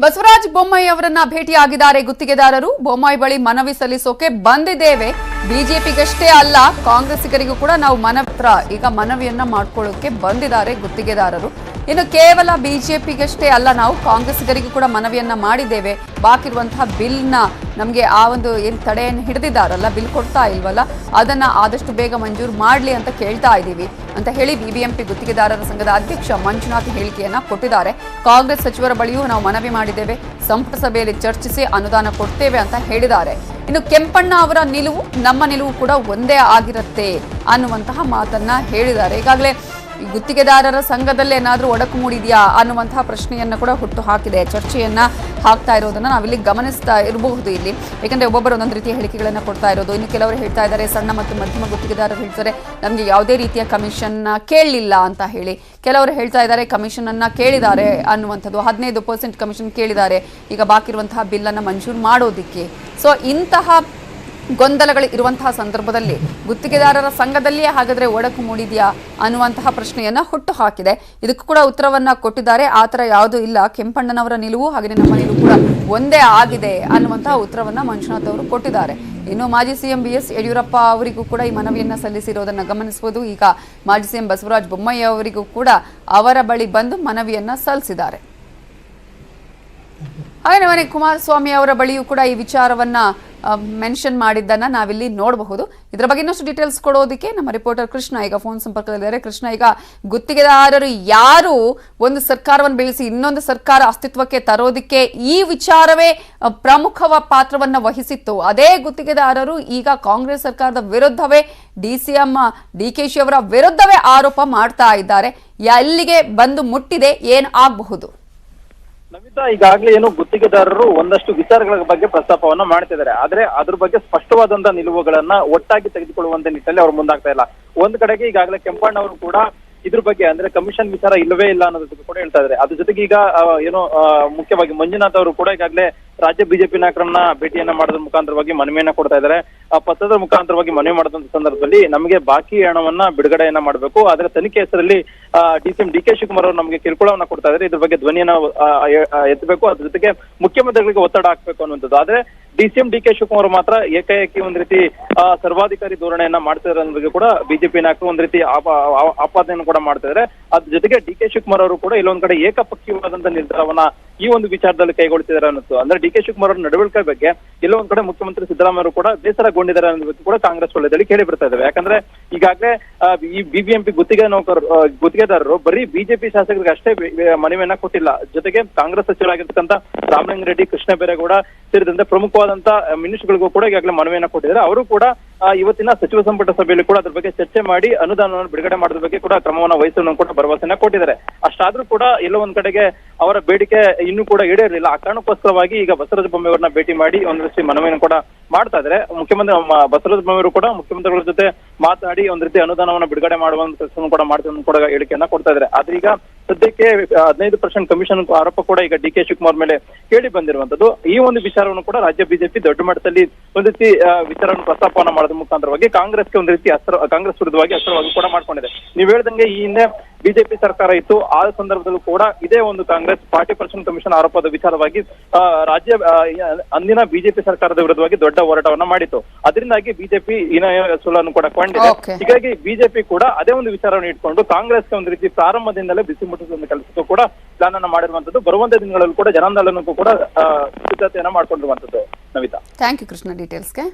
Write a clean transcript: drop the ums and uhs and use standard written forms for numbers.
ಬಸವರಾಜ ಬೊಮ್ಮಾಯಿ ಅವರನ್ನ ಭೇಟಿಯಾಗಿದ್ದಾರೆ ಗುತ್ತಿಗೆದಾರರು. ಬೊಮ್ಮಾಯಿ ಬಳಿ ಮನವಿ ಸಲ್ಲಿಸೋಕೆ ಬಂದಿದ್ದೇವೆ. ಬಿಜೆಪಿಗಷ್ಟೇ ಅಲ್ಲ, ಕಾಂಗ್ರೆಸ್ಸಿಗರಿಗೂ ಕೂಡ ನಾವು ಈಗ ಮನವಿಯನ್ನ ಮಾಡ್ಕೊಳ್ಳೋಕೆ ಬಂದಿದ್ದಾರೆ ಗುತ್ತಿಗೆದಾರರು. ಇನ್ನು ಕೇವಲ ಬಿಜೆಪಿಗಷ್ಟೇ ಅಲ್ಲ, ನಾವು ಕಾಂಗ್ರೆಸ್ಸಿಗರಿಗೂ ಕೂಡ ಮನವಿಯನ್ನ ಮಾಡಿದ್ದೇವೆ. ಬಾಕಿ ಇರುವಂತಹ ಬಿಲ್ನ ನಮಗೆ ಆ ಒಂದು ಏನು ತಡೆಯನ್ನು ಹಿಡಿದಿದ್ದಾರಲ್ಲ, ಬಿಲ್ ಕೊಡ್ತಾ ಇಲ್ವಲ್ಲ, ಅದನ್ನ ಆದಷ್ಟು ಬೇಗ ಮಂಜೂರು ಮಾಡಲಿ ಅಂತ ಕೇಳ್ತಾ ಇದ್ದೀವಿ ಅಂತ ಹೇಳಿ ಬಿಬಿಎಂಪಿ ಗುತ್ತಿಗೆದಾರರ ಸಂಘದ ಅಧ್ಯಕ್ಷ ಮಂಜುನಾಥ್ ಹೇಳಿಕೆಯನ್ನ ಕೊಟ್ಟಿದ್ದಾರೆ. ಕಾಂಗ್ರೆಸ್ ಸಚಿವರ ಬಳಿಯೂ ನಾವು ಮನವಿ ಮಾಡಿದ್ದೇವೆ, ಸಂಪುಟ ಸಭೆಯಲ್ಲಿ ಚರ್ಚಿಸಿ ಅನುದಾನ ಕೊಡ್ತೇವೆ ಅಂತ ಹೇಳಿದ್ದಾರೆ. ಇನ್ನು ಕೆಂಪಣ್ಣ ಅವರ ನಿಲುವು ನಮ್ಮ ನಿಲುವು ಕೂಡ ಒಂದೇ ಆಗಿರುತ್ತೆ ಅನ್ನುವಂತಹ ಮಾತನ್ನ ಹೇಳಿದ್ದಾರೆ. ಈಗಾಗಲೇ ಈ ಗುತ್ತಿಗೆದಾರರ ಸಂಘದಲ್ಲಿ ಏನಾದರೂ ಒಡಕು ಮೂಡಿದೆಯಾ ಅನ್ನುವಂತಹ ಪ್ರಶ್ನೆಯನ್ನ ಕೂಡ ಹುಟ್ಟು ಹಾಕಿದೆ. ಚರ್ಚೆಯನ್ನ ಹಾಕ್ತಾ ಇರೋದನ್ನ ನಾವಿಲ್ಲಿ ಗಮನಿಸ್ತಾ ಇರಬಹುದು. ಇಲ್ಲಿ ಯಾಕಂದ್ರೆ ಒಬ್ಬೊಬ್ಬರು ಒಂದೊಂದು ರೀತಿಯ ಹೇಳಿಕೆಗಳನ್ನ ಕೊಡ್ತಾ ಇರೋದು. ಇನ್ನು ಕೆಲವರು ಹೇಳ್ತಾ ಇದ್ದಾರೆ, ಸಣ್ಣ ಮತ್ತು ಮಧ್ಯಮ ಗುತ್ತಿಗೆದಾರರು ಹೇಳ್ತಾರೆ ನಮಗೆ ಯಾವುದೇ ರೀತಿಯ ಕಮಿಷನ್ ಕೇಳಲಿಲ್ಲ ಅಂತ ಹೇಳಿ. ಕೆಲವರು ಹೇಳ್ತಾ ಇದ್ದಾರೆ ಕಮಿಷನ್ ಅನ್ನ ಕೇಳಿದ್ದಾರೆ ಅನ್ನುವಂಥದ್ದು, 15% ಕಮಿಷನ್ ಕೇಳಿದ್ದಾರೆ ಈಗ ಬಾಕಿ ಇರುವಂತಹ ಬಿಲ್ ಅನ್ನ ಮಂಜೂರು ಮಾಡೋದಿಕ್ಕೆ. ಸೊ ಇಂತಹ ಗೊಂದಲಗಳು ಇರುವಂತಹ ಸಂದರ್ಭದಲ್ಲಿ ಗುತ್ತಿಗೆದಾರರ ಸಂಘದಲ್ಲಿಯೇ ಹಾಗಾದ್ರೆ ಒಡಕು ಮೂಡಿದೆಯಾ ಅನ್ನುವಂತಹ ಪ್ರಶ್ನೆಯನ್ನ ಹುಟ್ಟು ಹಾಕಿದೆ. ಇದಕ್ಕೂ ಕೂಡ ಉತ್ತರವನ್ನ ಕೊಟ್ಟಿದ್ದಾರೆ. ಆ ಥರ ಯಾವುದೂ ಇಲ್ಲ, ಕೆಂಪಣ್ಣನವರ ನಿಲುವು ಹಾಗೆ ನಮ್ಮ ನಿಲುವು ಕೂಡ ಒಂದೇ ಆಗಿದೆ ಅನ್ನುವಂತಹ ಉತ್ತರವನ್ನ ಮಂಜುನಾಥ್ ಅವರು ಕೊಟ್ಟಿದ್ದಾರೆ. ಇನ್ನು ಮಾಜಿ ಸಿಎಂ BS ಯಡಿಯೂರಪ್ಪ ಅವರಿಗೂ ಕೂಡ ಈ ಮನವಿಯನ್ನ ಸಲ್ಲಿಸಿರೋದನ್ನ ಗಮನಿಸಬಹುದು. ಈಗ ಮಾಜಿ ಸಿಎಂ ಬಸವರಾಜ ಬೊಮ್ಮಾಯಿ ಅವರಿಗೂ ಕೂಡ ಅವರ ಬಳಿ ಬಂದು ಮನವಿಯನ್ನ ಸಲ್ಲಿಸಿದ್ದಾರೆ. ಹಾಗೆ ಮನೆ ಕುಮಾರಸ್ವಾಮಿ ಅವರ ಬಳಿಯೂ ಕೂಡ ಈ ವಿಚಾರವನ್ನ ಮೆನ್ಷನ್ ಮಾಡಿದ್ದನ್ನ ನಾವಿಲ್ಲಿ ನೋಡಬಹುದು. ಇದರ ಬಗ್ಗೆ ಇನ್ನಷ್ಟು ಡೀಟೇಲ್ಸ್ ಕೊಡೋದಕ್ಕೆ ನಮ್ಮ ರಿಪೋರ್ಟರ್ ಕೃಷ್ಣ ಈಗ ಫೋನ್ ಸಂಪರ್ಕದಲ್ಲಿದ್ದಾರೆ. ಕೃಷ್ಣ, ಈಗ ಗುತ್ತಿಗೆದಾರರು ಯಾರು ಒಂದು ಸರ್ಕಾರವನ್ನು ಬೆಳೆಸಿ ಇನ್ನೊಂದು ಸರ್ಕಾರ ಅಸ್ತಿತ್ವಕ್ಕೆ ತರೋದಕ್ಕೆ ಈ ವಿಚಾರವೇ ಪ್ರಮುಖ ಪಾತ್ರವನ್ನ ವಹಿಸಿತ್ತು, ಅದೇ ಗುತ್ತಿಗೆದಾರರು ಈಗ ಕಾಂಗ್ರೆಸ್ ಸರ್ಕಾರದ ವಿರುದ್ಧವೇ DCM DKಶಿ ಅವರ ವಿರುದ್ಧವೇ ಆರೋಪ ಮಾಡ್ತಾ ಇದ್ದಾರೆ. ಎಲ್ಲಿಗೆ ಬಂದು ಮುಟ್ಟಿದೆ, ಏನ್ ಆಗಬಹುದು? ನಮಿತಾ, ಈಗಾಗಲೇ ಏನು ಗುತ್ತಿಗೆದಾರರು ಒಂದಷ್ಟು ವಿಚಾರಗಳ ಬಗ್ಗೆ ಪ್ರಸ್ತಾಪವನ್ನ ಮಾಡ್ತಿದ್ದಾರೆ. ಆದ್ರೆ ಅದ್ರ ಬಗ್ಗೆ ಸ್ಪಷ್ಟವಾದಂತಹ ನಿಲುವುಗಳನ್ನ ಒಟ್ಟಾಗಿ ತೆಗೆದುಕೊಳ್ಳುವಂತ ನಿಟ್ಟಿನಲ್ಲಿ ಅವ್ರು ಮುಂದಾಗ್ತಾ ಇಲ್ಲ. ಒಂದ್ ಕಡೆಗೆ ಈಗಾಗಲೇ ಕೆಂಪಣ್ಣ ಅವರು ಕೂಡ ಇದ್ರ ಬಗ್ಗೆ ಅಂದ್ರೆ ಕಮಿಷನ್ ವಿಚಾರ ಇಲ್ಲವೇ ಇಲ್ಲ ಅನ್ನೋದಕ್ಕೆ ಕೂಡ ಹೇಳ್ತಾ ಇದ್ದಾರೆ. ಅದ್ರ ಜೊತೆಗೆ ಈಗ ಏನು ಮುಖ್ಯವಾಗಿ ಮಂಜುನಾಥ್ ಅವರು ಕೂಡ ಈಗಾಗಲೇ ರಾಜ್ಯ ಬಿಜೆಪಿ ನಾಯಕರನ್ನ ಭೇಟಿಯನ್ನ ಮಾಡೋದ್ರ ಮುಖಾಂತರವಾಗಿ ಮನವಿಯನ್ನ ಕೊಡ್ತಾ ಇದ್ದಾರೆ. ಪತ್ರದ ಮುಖಾಂತರವಾಗಿ ಮನವಿ ಮಾಡಿದಂತ ಸಂದರ್ಭದಲ್ಲಿ ನಮಗೆ ಬಾಕಿ ಹಣವನ್ನ ಬಿಡುಗಡೆಯನ್ನ ಮಾಡಬೇಕು, ಆದ್ರೆ ತನಿಖೆ ಹೆಸರಲ್ಲಿ DCM DK ಶಿವಕುಮಾರ್ ಅವರು ನಮಗೆ ಕಿರುಕುಳವನ್ನ ಕೊಡ್ತಾ ಇದ್ದಾರೆ, ಇದ್ರ ಬಗ್ಗೆ ಧ್ವನಿಯನ್ನ ಎತ್ತಬೇಕು, ಅದ್ರ ಜೊತೆಗೆ ಮುಖ್ಯಮಂತ್ರಿಗಳಿಗೆ ಒತ್ತಡ ಹಾಕ್ಬೇಕು ಅನ್ನುವಂಥದ್ದು. ಆದ್ರೆ DCM DK ಶಿವಕುಮಾರ್ ಮಾತ್ರ ಏಕಾಏಕಿ ಒಂದ್ ರೀತಿ ಸರ್ವಾಧಿಕಾರಿ ಧೋರಣೆಯನ್ನ ಮಾಡ್ತಿದ್ದಾರೆ ಅನ್ನೋ ಬಗ್ಗೆ ಕೂಡ ಬಿಜೆಪಿ ನಾಯಕರು ಒಂದ್ ರೀತಿ ಆಪಾದನೆಯನ್ನು ಕೂಡ ಮಾಡ್ತಿದ್ದಾರೆ. ಅದ್ರ ಜೊತೆಗೆ DK ಶಿವಕುಮಾರ್ ಅವರು ಕೂಡ ಇಲ್ಲೊಂದ್ ಕಡೆ ಏಕಪಕ್ಷೀಯವಾದಂತ ನಿರ್ಧಾರವನ್ನ ಈ ಒಂದು ವಿಚಾರದಲ್ಲಿ ಕೈಗೊಳ್ತಿದ್ದಾರೆ ಅನ್ನಿಸ್ತು. ಅಂದ್ರೆ DK ಶಿವಕುಮಾರ್ ಅವರ ನಡವಳಿಕೆ ಬಗ್ಗೆ ಎಲ್ಲೋ ಒಂದ್ ಕಡೆ ಮುಖ್ಯಮಂತ್ರಿ ಸಿದ್ದರಾಮಯ್ಯ ಅವರು ಕೂಡ ಬೇಸರಗೊಂಡಿದ್ದಾರೆ ಅನ್ನೋ ಬಗ್ಗೆ ಕೂಡ ಕಾಂಗ್ರೆಸ್ ವಲಯದಲ್ಲಿ ಕೇಳಿ ಬರ್ತಾ ಇದ್ದಾವೆ. ಯಾಕಂದ್ರೆ ಈಗಾಗಲೇ ಈ BBMP ಗುತ್ತಿಗೆದಾರರು ಬರೀ ಬಿಜೆಪಿ ಶಾಸಕರಿಗೆ ಅಷ್ಟೇ ಮನವಿಯನ್ನ ಕೊಟ್ಟಿಲ್ಲ, ಜೊತೆಗೆ ಕಾಂಗ್ರೆಸ್ ಸಚಿವರಾಗಿರ್ತಕ್ಕಂಥ ರಾಮಲಿಂಗ ರೆಡ್ಡಿ, ಕೃಷ್ಣ ಬೈರೇಗೌಡ ಸೇರಿದಂತೆ ಪ್ರಮುಖವಾದಂತ ಮಿನಿಸ್ಟರ್ಗಳಿಗೂ ಕೂಡ ಈಗಾಗಲೇ ಮನವಿಯನ್ನ ಕೊಟ್ಟಿದ್ದಾರೆ. ಅವರು ಕೂಡ ಇವತ್ತಿನ ಸಚಿವ ಸಂಪುಟ ಸಭೆಯಲ್ಲಿ ಕೂಡ ಅದ್ರ ಬಗ್ಗೆ ಚರ್ಚೆ ಮಾಡಿ ಅನುದಾನವನ್ನು ಬಿಡುಗಡೆ ಮಾಡೋದ್ರ ಬಗ್ಗೆ ಕೂಡ ಕ್ರಮವನ್ನು ವಹಿಸಲು ಕೂಡ ಭರವಸೆಯನ್ನ ಕೊಟ್ಟಿದ್ದಾರೆ. ಅಷ್ಟಾದ್ರೂ ಕೂಡ ಎಲ್ಲೋ ಒಂದ್ ಕಡೆಗೆ ಅವರ ಬೇಡಿಕೆ ಇನ್ನೂ ಕೂಡ ಈಡೇರಲಿಲ್ಲ. ಆ ಕಾರಣಕ್ಕೋಸ್ಕರವಾಗಿ ಈಗ ಬಸವರಾಜ ಬೊಮ್ಮಾಯಿ ಅವರನ್ನ ಭೇಟಿ ಮಾಡಿ ಒಂದಷ್ಟು ಮನವಿಯನ್ನು ಕೂಡ ಮಾಡ್ತಾ ಇದ್ದಾರೆ. ಮುಖ್ಯಮಂತ್ರಿ ಬಸವರಾಜ ಬೊಮ್ಮಾಯಿ ಅವರು ಕೂಡ ಮುಖ್ಯಮಂತ್ರಿಗಳ ಜೊತೆ ಮಾತಾಡಿ ಒಂದ್ ರೀತಿ ಅನುದಾನವನ್ನು ಬಿಡುಗಡೆ ಮಾಡುವಂತ ಕೆಲಸ ಕೂಡ ಮಾಡ್ತಾರೆ ಕೂಡ ಹೇಳಿಕೆಯನ್ನ ಕೊಡ್ತಾ ಇದ್ದಾರೆ. ಆದ್ರೆ ಈಗ ಸದ್ಯಕ್ಕೆ 15% ಕಮಿಷನ್ ಆರೋಪ ಕೂಡ ಈಗ DK ಶಿವಕುಮಾರ್ ಮೇಲೆ ಕೇಳಿ ಬಂದಿರುವಂತದ್ದು. ಈ ಒಂದು ವಿಚಾರವನ್ನು ಕೂಡ ರಾಜ್ಯ ಬಿಜೆಪಿ ದೊಡ್ಡ ಮಟ್ಟದಲ್ಲಿ ಒಂದ್ ರೀತಿ ವಿಚಾರವನ್ನು ಪ್ರಸ್ತಾಪವನ್ನ ಮಾಡೋದ್ರ ಮುಖಾಂತರವಾಗಿ ಕಾಂಗ್ರೆಸ್ಗೆ ಒಂದ್ ರೀತಿ ಕಾಂಗ್ರೆಸ್ ವಿರುದ್ಧವಾಗಿ ಅಸ್ತ್ರವಾಗಿ ಕೂಡ ಮಾಡ್ಕೊಂಡಿದೆ. ನೀವ್ ಹೇಳ್ದಂಗೆ ಈ ಹಿಂದೆ ಬಿಜೆಪಿ ಸರ್ಕಾರ ಇತ್ತು, ಆ ಸಂದರ್ಭದಲ್ಲೂ ಕೂಡ ಇದೇ ಒಂದು ಕಾಂಗ್ರೆಸ್ 40% ಕಮಿಷನ್ ಆರೋಪದ ವಿಚಾರವಾಗಿ ರಾಜ್ಯ ಅಂದಿನ ಬಿಜೆಪಿ ಸರ್ಕಾರದ ವಿರುದ್ಧವಾಗಿ ದೊಡ್ಡ ಹೋರಾಟವನ್ನ ಮಾಡಿತ್ತು. ಅದರಿಂದಾಗಿ ಬಿಜೆಪಿ ಸುಳ್ಳನ್ನು ಕೂಡ ಕೊಂಡಿದೆ. ಹೀಗಾಗಿ ಬಿಜೆಪಿ ಕೂಡ ಅದೇ ಒಂದು ವಿಚಾರವನ್ನು ಇಟ್ಕೊಂಡು ಕಾಂಗ್ರೆಸ್ಗೆ ಒಂದು ರೀತಿ ಪ್ರಾರಂಭದಿಂದಲೇ ಬಿಸಿ ಮುಟ್ಟಿಸುವ ಕೆಲಸಕ್ಕೂ ಕೂಡ ಪ್ಲಾನ್ ಅನ್ನ ಮಾಡಿರುವಂತದ್ದು. ಬರುವಂತ ದಿನಗಳಲ್ಲೂ ಕೂಡ ಜನಾಂದೋಲನಕ್ಕೂ ಕೂಡ ಸಿದ್ಧತೆಯನ್ನ ಮಾಡ್ಕೊಂಡಿರುವಂತದ್ದು. Navita, thank you Krishna ಡೀಟೇಲ್ಸ್ಗೆ.